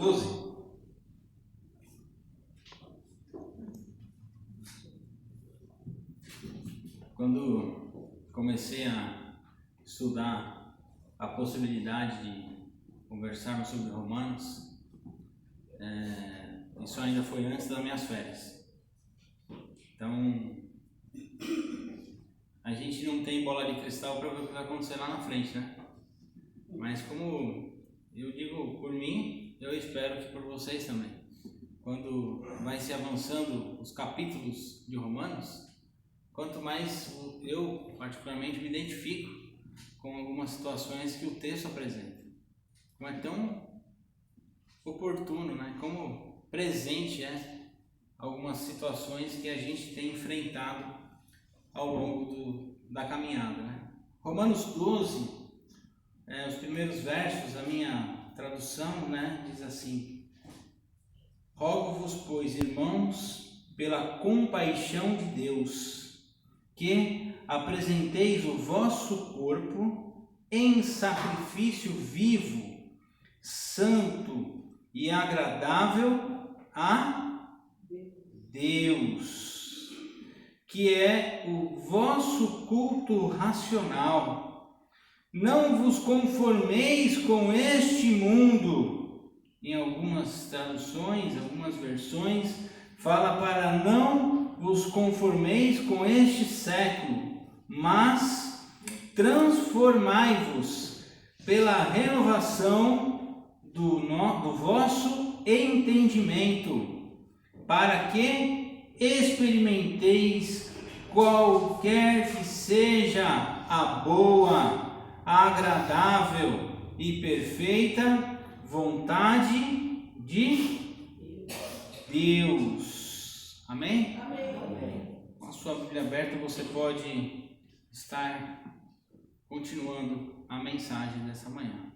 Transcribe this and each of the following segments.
12. Quando comecei a estudar a possibilidade de conversarmos sobre Romanos, isso ainda foi antes das minhas férias. Então, a gente não tem bola de cristal para ver o que vai acontecer lá na frente, né? Mas como eu digo por mim, eu espero que por vocês também. Quando vai se avançando os capítulos de Romanos, quanto mais eu particularmente me identifico com algumas situações que o texto apresenta. Como é tão oportuno, né? Como presente é algumas situações que a gente tem enfrentado ao longo da caminhada, né? Romanos 12, os primeiros versos, a minha tradução, né, diz assim: rogo-vos, pois, irmãos, pela compaixão de Deus, que apresenteis o vosso corpo em sacrifício vivo, santo e agradável a Deus, que é o vosso culto racional. Não vos conformeis com este mundo. Em algumas traduções, algumas versões, fala para não vos conformeis com este século, mas transformai-vos pela renovação do vosso entendimento, para que experimenteis qualquer que seja a boa, agradável e perfeita vontade de Deus. Amém? Amém. Com a sua Bíblia aberta, você pode estar continuando a mensagem dessa manhã.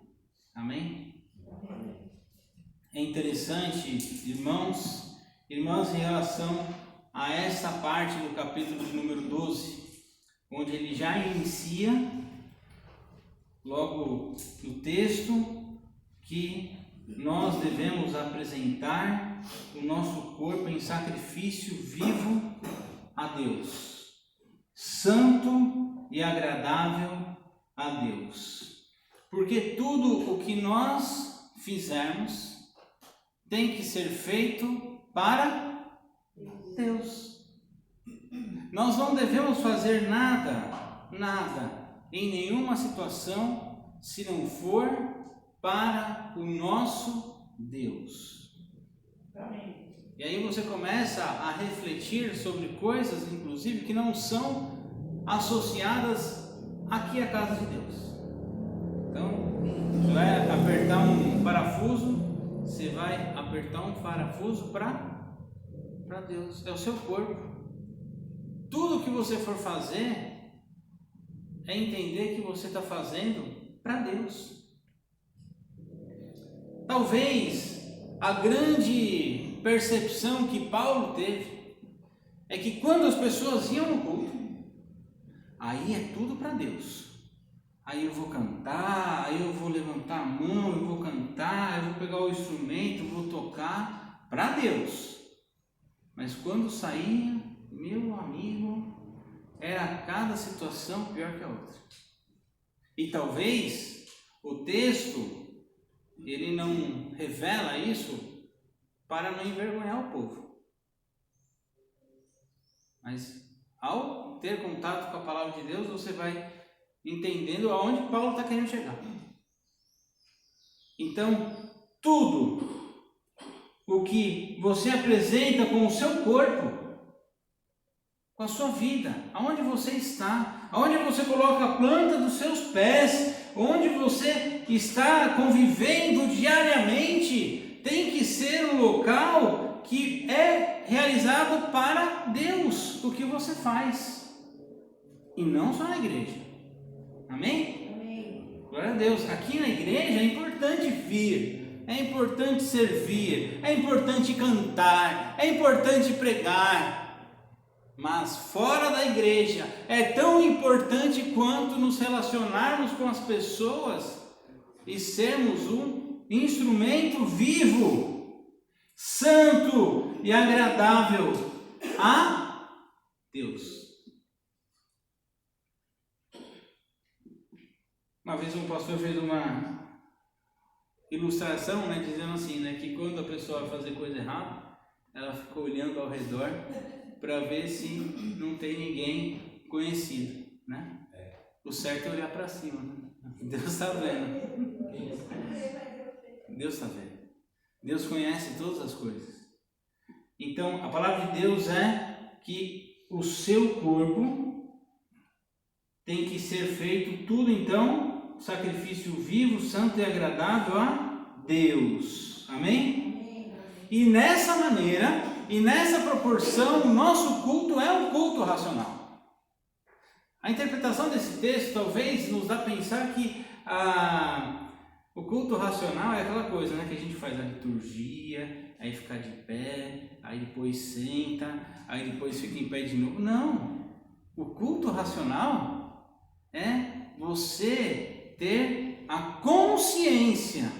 Amém? É interessante, irmãos, irmãs, em relação a essa parte do capítulo de número 12, onde ele já inicia logo no texto que nós devemos apresentar o nosso corpo em sacrifício vivo a Deus, santo e agradável a Deus. Porque tudo o que nós fizermos tem que ser feito para Deus. Nós não devemos fazer nada em nenhuma situação se não for para o nosso Deus. Amém. E aí você começa a refletir sobre coisas, inclusive, que não são associadas aqui à casa de Deus. Então, você vai apertar um parafuso, você vai apertar um parafuso para Deus, é o seu corpo. Tudo que você for fazer é entender que você está fazendo para Deus. Talvez a grande percepção que Paulo teve é que quando as pessoas iam no culto, aí é tudo para Deus. Aí eu vou cantar, aí eu vou levantar a mão, eu vou cantar, eu vou pegar o instrumento, eu vou tocar para Deus. Mas quando saía, meu amigo, era cada situação pior que a outra. E talvez o texto, ele não revela isso para não envergonhar o povo. Mas ao ter contato com a palavra de Deus, você vai entendendo aonde Paulo está querendo chegar. Então, tudo o que você apresenta com o seu corpo, com a sua vida, aonde você está, aonde você coloca a planta dos seus pés, onde você está convivendo diariamente, tem que ser um local que é realizado para Deus, o que você faz, e não só na igreja. Amém? Amém. Glória a Deus. Aqui na igreja é importante vir, é importante servir, é importante cantar, é importante pregar. Mas fora da igreja é tão importante quanto nos relacionarmos com as pessoas e sermos um instrumento vivo, santo e agradável a Deus. Uma vez um pastor fez uma ilustração, dizendo assim, que quando a pessoa vai fazer coisa errada, ela fica olhando ao redor para ver se não tem ninguém conhecido, O certo é olhar para cima, Deus está vendo. Deus está vendo. Deus conhece todas as coisas. Então, a palavra de Deus é que o seu corpo tem que ser feito tudo, então, sacrifício vivo, santo e agradável a Deus. Amém? E nessa maneira, e nessa proporção, o nosso culto é um culto racional. A interpretação desse texto talvez nos dá a pensar que o culto racional é aquela coisa, que a gente faz a liturgia, aí fica de pé, aí depois senta, aí depois fica em pé de novo. Não! O culto racional é você ter a consciência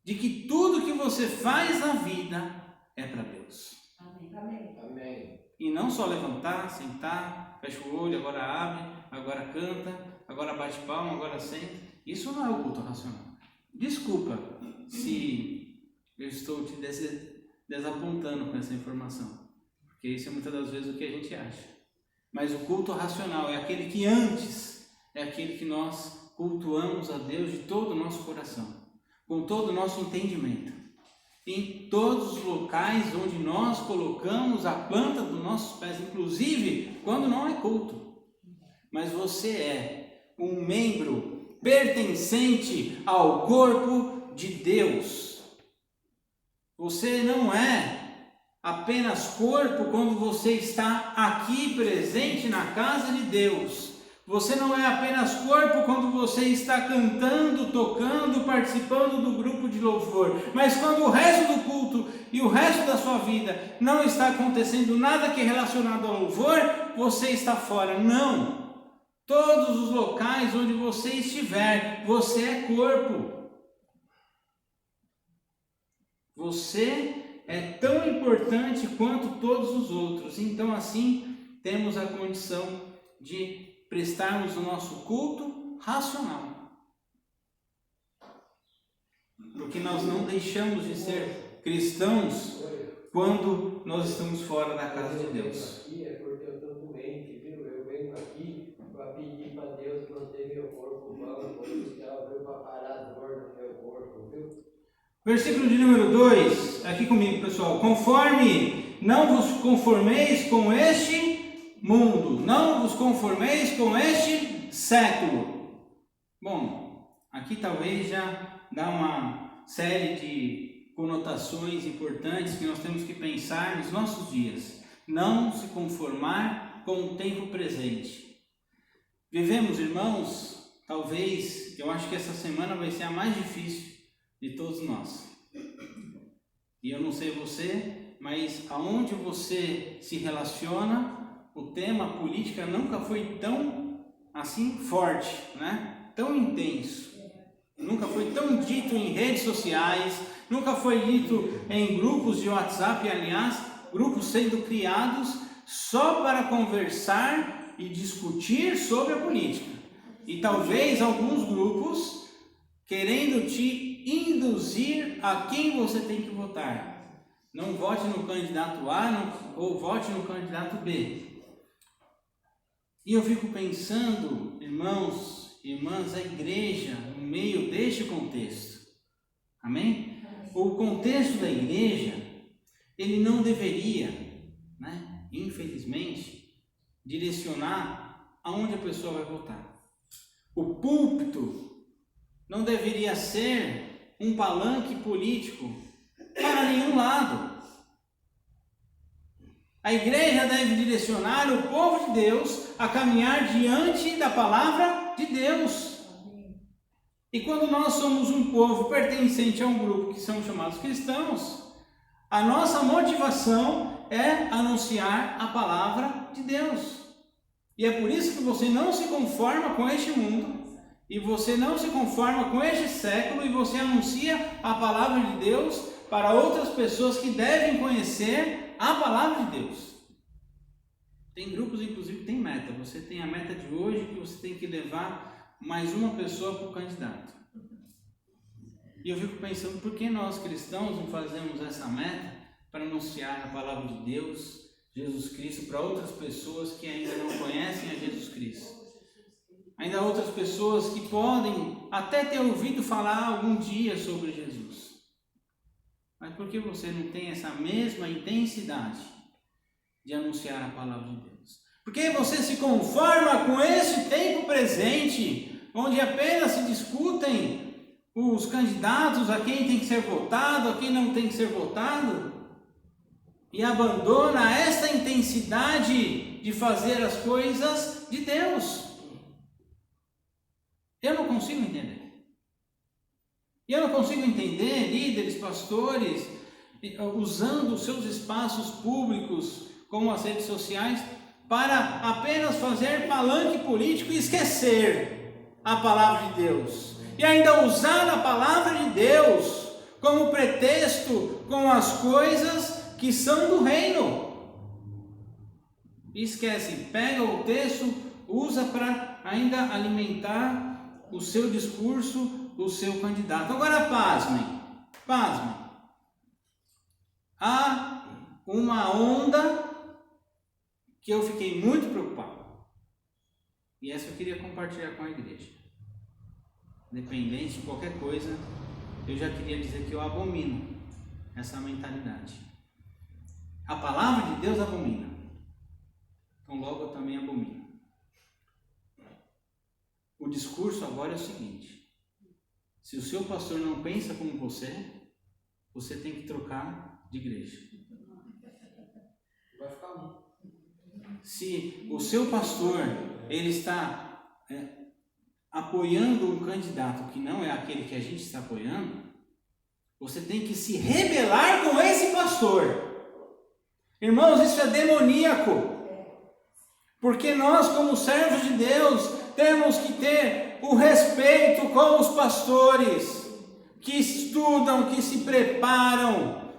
de que tudo que você faz na vida é para Deus. Amém. Amém. E não só levantar, sentar, fecha o olho, agora abre, agora canta, agora bate palma, agora senta. Isso não é o culto racional. Desculpa se eu estou te desapontando com essa informação, porque isso é muitas das vezes o que a gente acha. Mas o culto racional é aquele que antes, é aquele que nós cultuamos a Deus de todo o nosso coração, com todo o nosso entendimento, em todos os locais onde nós colocamos a planta dos nossos pés, inclusive quando não é culto. Mas você é um membro pertencente ao corpo de Deus. Você não é apenas corpo quando você está aqui presente na casa de Deus. Você não é apenas corpo quando você está cantando, tocando, participando do grupo de louvor. Mas quando o resto do culto e o resto da sua vida não está acontecendo nada que é relacionado ao louvor, você está fora. Não! Todos os locais onde você estiver, você é corpo. Você é tão importante quanto todos os outros. Então, assim, temos a condição de prestarmos o nosso culto racional. Porque nós não deixamos de ser cristãos quando nós estamos fora da casa de Deus. Aqui é porque eu estou doente, viu? Eu venho aqui para pedir para Deus manter meu corpo bom, para parar a dor no meu corpo, viu? Versículo de número 2, aqui comigo, pessoal. Conforme, não vos conformeis com este mundo, não vos conformeis com este século. Bom, aqui talvez já dá uma série de conotações importantes que nós temos que pensar nos nossos dias. Não se conformar com o tempo presente. Vivemos, irmãos, talvez, eu acho que essa semana vai ser a mais difícil de todos nós. E eu não sei você, mas aonde você se relaciona, o tema política nunca foi tão assim forte, tão intenso. Nunca foi tão dito em redes sociais, nunca foi dito em grupos de WhatsApp, aliás, grupos sendo criados só para conversar e discutir sobre a política. E talvez alguns grupos querendo te induzir a quem você tem que votar. Não vote no candidato A ou vote no candidato B. E eu fico pensando, irmãos e irmãs, a igreja no meio deste contexto. Amém? O contexto da igreja, ele não deveria, infelizmente, direcionar aonde a pessoa vai votar. O púlpito não deveria ser um palanque político para nenhum lado. A igreja deve direcionar o povo de Deus a caminhar diante da palavra de Deus. E quando nós somos um povo pertencente a um grupo que são chamados cristãos, a nossa motivação é anunciar a palavra de Deus. E é por isso que você não se conforma com este mundo e você não se conforma com este século e você anuncia a palavra de Deus para outras pessoas que devem conhecer a palavra de Deus. Tem grupos, inclusive, que tem meta. Você tem a meta de hoje que você tem que levar mais uma pessoa para o candidato. E eu fico pensando, por que nós cristãos não fazemos essa meta para anunciar a palavra de Deus, Jesus Cristo, para outras pessoas que ainda não conhecem a Jesus Cristo? Ainda outras pessoas que podem até ter ouvido falar algum dia sobre Jesus. Mas por que você não tem essa mesma intensidade de anunciar a palavra de Deus? Porque você se conforma com esse tempo presente, onde apenas se discutem os candidatos, a quem tem que ser votado, a quem não tem que ser votado, e abandona esta intensidade de fazer as coisas de Deus. Eu não consigo entender. E eu não consigo entender líderes, pastores, usando os seus espaços públicos, como as redes sociais, para apenas fazer palanque político e esquecer a palavra de Deus. E ainda usar a palavra de Deus como pretexto com as coisas que são do reino. E esquece, pega o texto, usa para ainda alimentar o seu discurso, o seu candidato. Agora pasmem. Há uma onda que eu fiquei muito preocupado. E essa eu queria compartilhar com a igreja. Independente de qualquer coisa, eu já queria dizer que eu abomino essa mentalidade. A palavra de Deus abomina. Então logo eu também abomino. O discurso agora é o seguinte: se o seu pastor não pensa como você tem que trocar de igreja. Vai ficar um. Se o seu pastor ele está apoiando um candidato que não é aquele que a gente está apoiando, você tem que se rebelar com esse pastor. Irmãos, isso é demoníaco. Porque nós, como servos de Deus, temos que ter o respeito com os pastores que estudam, que se preparam,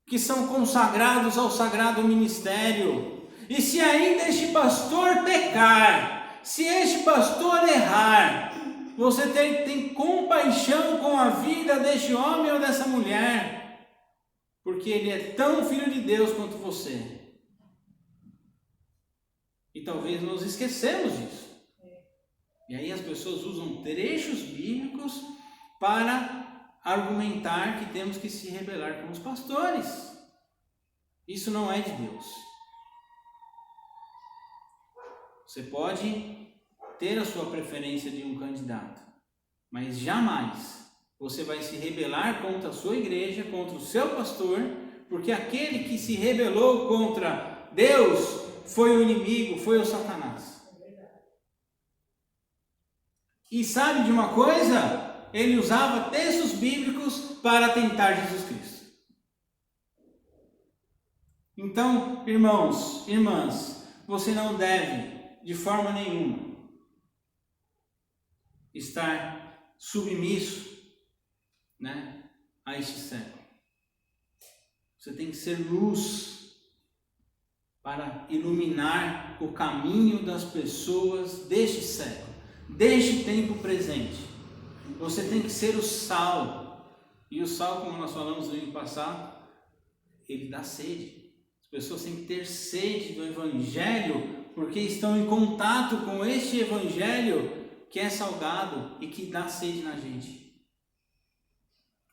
que são consagrados ao sagrado ministério. E se ainda este pastor pecar, se este pastor errar, você tem compaixão com a vida deste homem ou dessa mulher, porque ele é tão filho de Deus quanto você. E talvez nós esquecemos disso. E aí as pessoas usam trechos bíblicos para argumentar que temos que se rebelar com os pastores. Isso não é de Deus. Você pode ter a sua preferência de um candidato, mas jamais você vai se rebelar contra a sua igreja, contra o seu pastor, porque aquele que se rebelou contra Deus foi o inimigo, foi o Satanás. E sabe de uma coisa? Ele usava textos bíblicos para tentar Jesus Cristo. Então, irmãos, irmãs, você não deve, de forma nenhuma, estar submisso, a este século. Você tem que ser luz para iluminar o caminho das pessoas deste século, deste tempo presente. Você tem que ser o sal. E o sal, como nós falamos no ano passado, ele dá sede. As pessoas têm que ter sede do Evangelho, porque estão em contato com este Evangelho que é salgado e que dá sede na gente.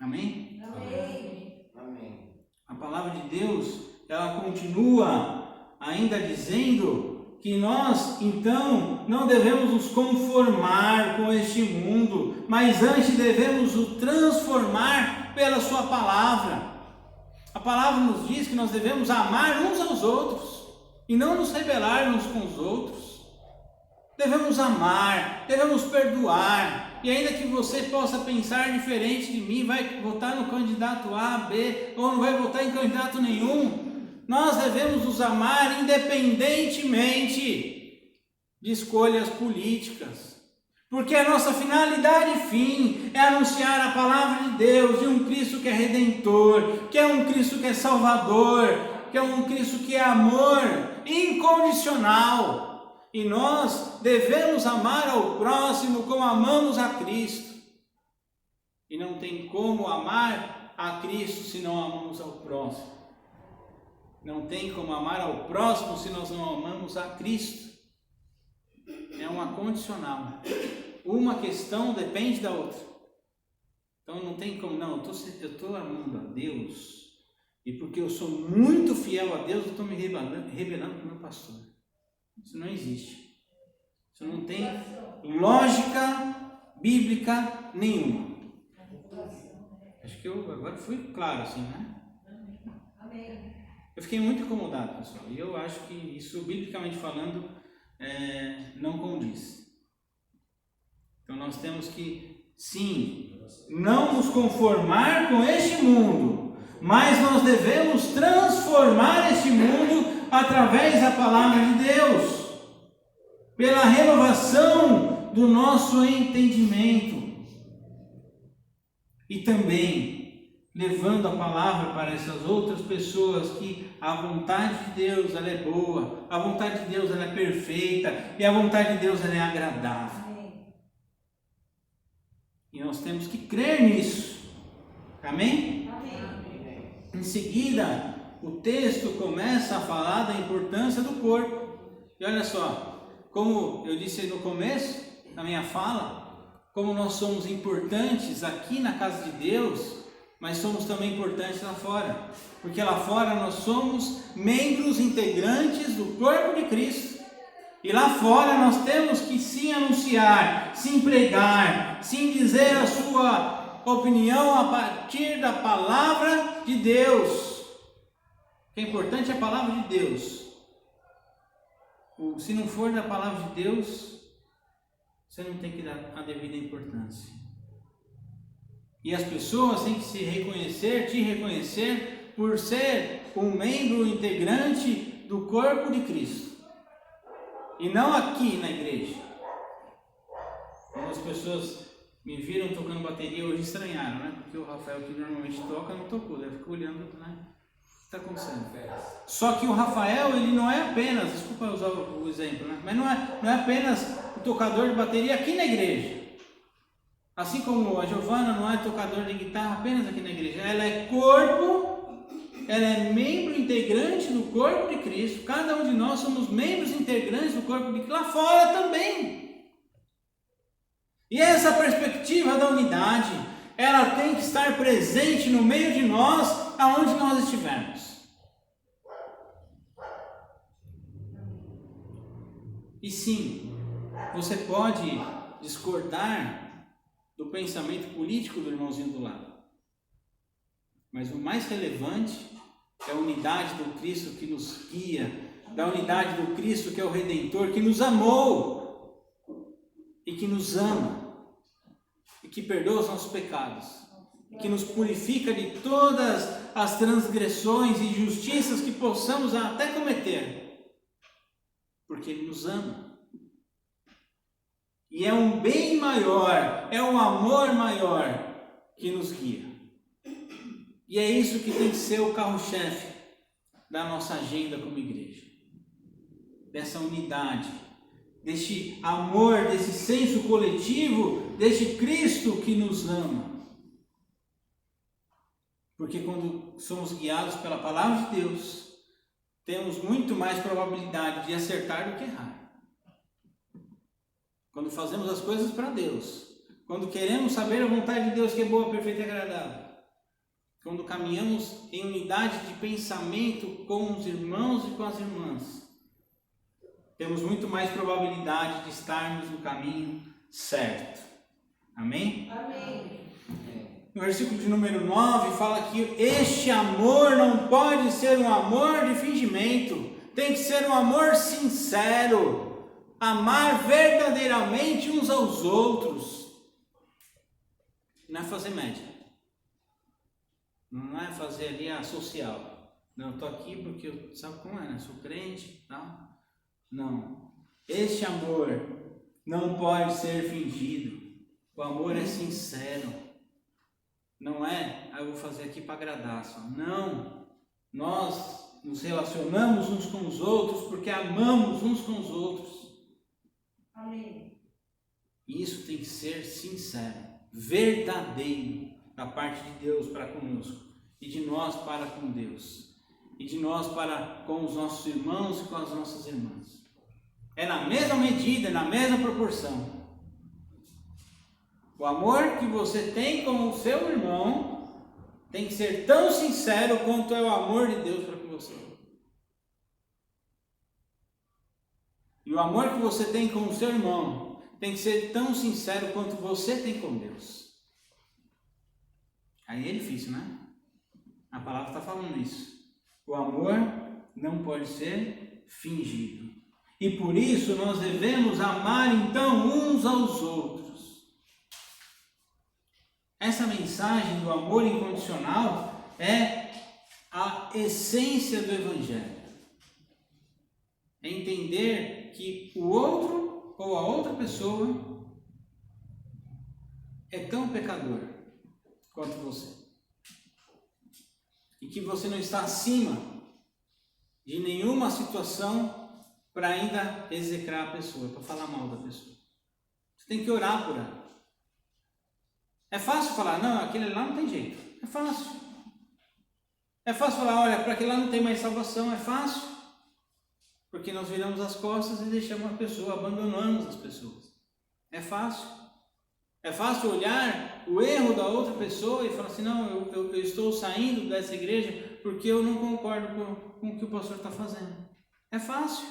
Amém? Amém. Amém. A palavra de Deus, ela continua ainda dizendo que nós, então, não devemos nos conformar com este mundo, mas antes devemos o transformar pela sua palavra. A palavra nos diz que nós devemos amar uns aos outros e não nos rebelar uns com os outros. Devemos amar, devemos perdoar. E ainda que você possa pensar diferente de mim, vai votar no candidato A, B, ou não vai votar em candidato nenhum, nós devemos nos amar independentemente de escolhas políticas. Porque a nossa finalidade e fim é anunciar a palavra de Deus, de um Cristo que é redentor, que é um Cristo que é salvador, que é um Cristo que é amor incondicional. E nós devemos amar ao próximo como amamos a Cristo. E não tem como amar a Cristo se não amamos ao próximo. Não tem como amar ao próximo se nós não amamos a Cristo. É uma condicional. Uma questão depende da outra. Então não tem como, não, eu estou amando a Deus, e porque eu sou muito fiel a Deus, eu estou me rebelando com o meu pastor. Isso não existe. Isso não tem lógica bíblica nenhuma. Acho que eu agora fui claro assim, né? Amém. Eu fiquei muito incomodado, pessoal, e eu acho que isso, biblicamente falando, não condiz. Então nós temos que, sim, não nos conformar com este mundo, mas nós devemos transformar este mundo através da palavra de Deus, pela renovação do nosso entendimento, e também levando a palavra para essas outras pessoas, que a vontade de Deus ela é boa, a vontade de Deus ela é perfeita, e a vontade de Deus ela é agradável. E nós temos que crer nisso. Amém? Amém. Em seguida, o texto começa a falar da importância do corpo. E olha só, como eu disse no começo da minha fala, como nós somos importantes aqui na casa de Deus, mas somos também importantes lá fora. Porque lá fora nós somos membros integrantes do corpo de Cristo. E lá fora nós temos que sim anunciar, sim pregar, sim dizer a sua opinião a partir da palavra de Deus. O que é importante é a palavra de Deus. Se não for da palavra de Deus, você não tem que dar a devida importância. E as pessoas têm que te reconhecer por ser um membro integrante do corpo de Cristo. E não aqui na igreja. Quando as pessoas me viram tocando bateria hoje, estranharam, né? Porque o Rafael, que normalmente toca, não tocou. Deve ficar olhando, né? O que está acontecendo? Só que o Rafael, ele não é apenas, desculpa usar o exemplo, né? Mas não é apenas o tocador de bateria aqui na igreja. Assim como a Giovana não é tocador de guitarra apenas aqui na igreja. Ela é corpo. Ela é membro integrante do corpo de Cristo. Cada um de nós somos membros integrantes do corpo de Cristo. Lá fora também. E essa perspectiva da unidade, ela tem que estar presente no meio de nós, aonde nós estivermos. E sim, você pode discordar do pensamento político do irmãozinho do lado. Mas o mais relevante é a unidade do Cristo que nos guia, da unidade do Cristo que é o Redentor, que nos amou e que nos ama e que perdoa os nossos pecados e que nos purifica de todas as transgressões e injustiças que possamos até cometer, porque Ele nos ama. E é um bem maior, é um amor maior que nos guia. E é isso que tem que ser o carro-chefe da nossa agenda como igreja. Dessa unidade, deste amor, desse senso coletivo, deste Cristo que nos ama. Porque quando somos guiados pela palavra de Deus, temos muito mais probabilidade de acertar do que errar. Quando fazemos as coisas para Deus, quando queremos saber a vontade de Deus que é boa, perfeita e agradável, quando caminhamos em unidade de pensamento com os irmãos e com as irmãs, temos muito mais probabilidade de estarmos no caminho certo. Amém? Amém. No versículo de número 9 fala que este amor não pode ser um amor de fingimento, tem que ser um amor sincero, amar verdadeiramente uns aos outros. Não é fazer média. Não é fazer ali a social. Não, eu estou aqui porque eu, sabe como é, né? Sou crente e tal. Não. Este amor não pode ser fingido. O amor é sincero. Não é, eu vou fazer aqui para agradar só. Não. Nós nos relacionamos uns com os outros porque amamos uns com os outros. Amém. Isso tem que ser sincero, verdadeiro, da parte de Deus para conosco, e de nós para com Deus, e de nós para com os nossos irmãos e com as nossas irmãs. É na mesma medida, na mesma proporção. O amor que você tem com o seu irmão tem que ser tão sincero quanto é o amor de Deus para com você. E o amor que você tem com o seu irmão tem que ser tão sincero quanto você tem com Deus. Aí é difícil, né? A palavra está falando isso. O amor não pode ser fingido. E por isso nós devemos amar então uns aos outros. Essa mensagem do amor incondicional é a essência do Evangelho. É entender que o outro ou a outra pessoa é tão pecador quanto você. E que você não está acima de nenhuma situação para ainda execrar a pessoa, para falar mal da pessoa. Você tem que orar por ela. É fácil falar, não, aquele lá não tem jeito. É fácil. É fácil falar, olha, para aquele lá não tem mais salvação. É fácil. Porque nós viramos as costas e deixamos a pessoa, abandonamos as pessoas. É fácil. É fácil olhar o erro da outra pessoa e falar assim, não, eu estou saindo dessa igreja porque eu não concordo com o que o pastor está fazendo. É fácil.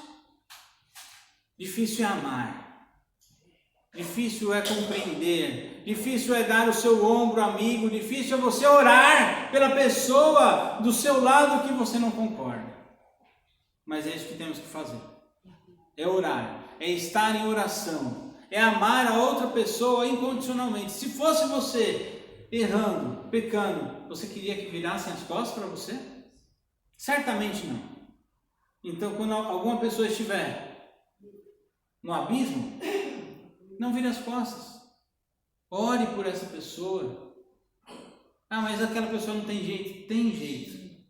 Difícil é amar. Difícil é compreender, difícil é dar o seu ombro amigo, difícil é você orar pela pessoa do seu lado que você não concorda. Mas é isso que temos que fazer. É orar, é estar em oração, é amar a outra pessoa incondicionalmente. Se fosse você errando, pecando, você queria que virassem as costas para você? Certamente não. Então, quando alguma pessoa estiver no abismo, não vire as costas. Ore por essa pessoa. Ah, mas aquela pessoa não tem jeito. Tem jeito.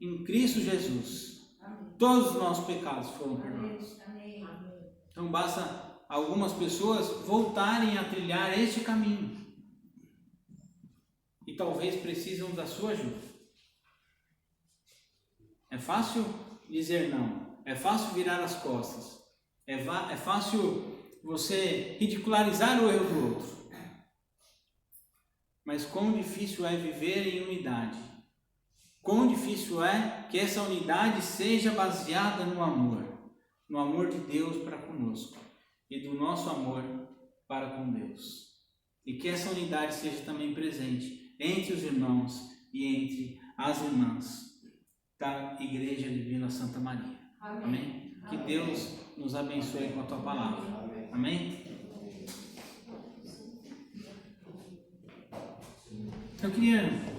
Em Cristo Jesus, todos os nossos pecados foram perdoados. Então basta algumas pessoas voltarem a trilhar este caminho. E talvez precisam da sua ajuda. É fácil dizer não. É fácil virar as costas. É fácil você ridicularizar o erro do outro. Mas quão difícil é viver em unidade. Quão difícil é que essa unidade seja baseada no amor de Deus para conosco e do nosso amor para com Deus. E que essa unidade seja também presente entre os irmãos e entre as irmãs da Igreja de Vila Santa Maria. Amém? Que Deus nos abençoe com a tua palavra. Amém? Eu queria